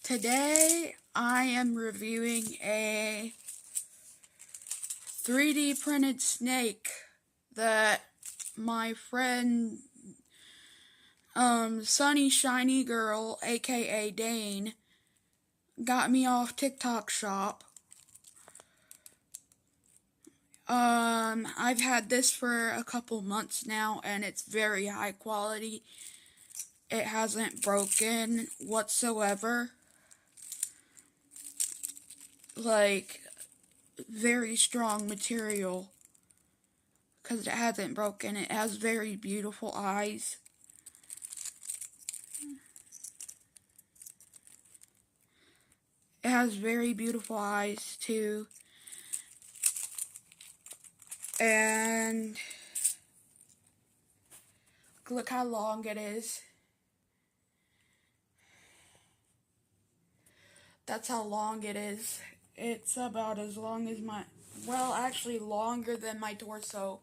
Today I am reviewing a 3D printed snake that my friend Sunny Shiny Girl, aka Dane, got me off TikTok Shop. I've had this for a couple months now and it's very high quality. It hasn't broken whatsoever. Like, very strong material because it hasn't broken. It has very beautiful eyes. It has very beautiful eyes too. And look how long it is. That's how long it is. It's about as long as my, well, actually longer than my torso.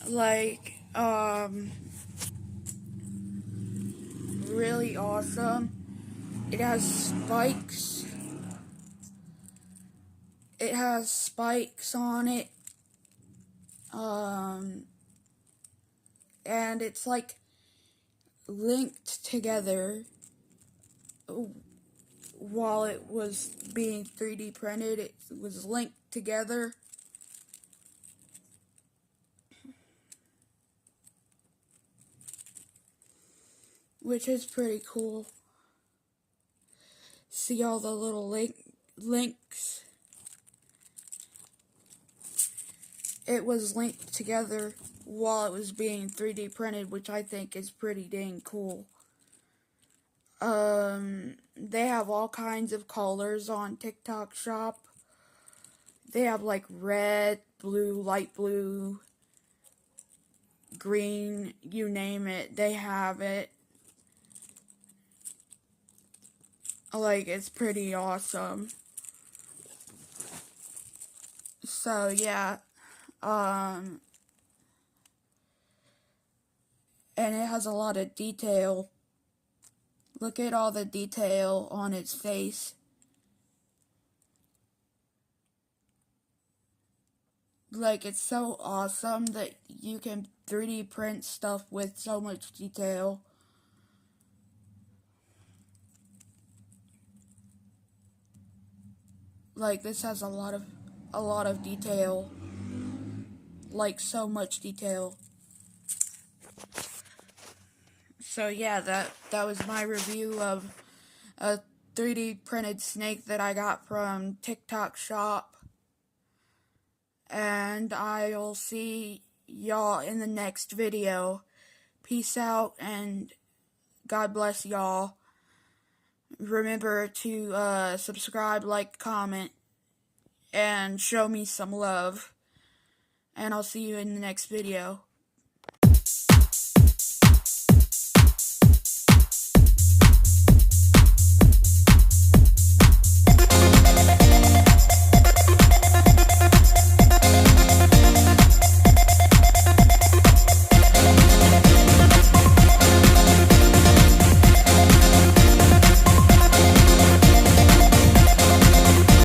Like, really awesome. It has spikes. It has spikes on it. And it's like linked together while it was being 3D printed. It was linked together. Which is pretty cool. See all the little links? It was linked together while it was being 3D printed, which I think is pretty dang cool. They have all kinds of colors on TikTok Shop. They have like red, blue, light blue, green, you name it, they have it. Like, it's pretty awesome. So, yeah. And it has a lot of detail. Look at all the detail on its face. Like, it's so awesome that you can 3D print stuff with so much detail. Like, this has a lot of detail. Like, so much detail. So yeah, that was my review of a 3D printed snake that I got from TikTok Shop. And I'll see y'all in the next video. Peace out and God bless y'all. Remember to subscribe, like, comment, and show me some love. And I'll see you in the next video.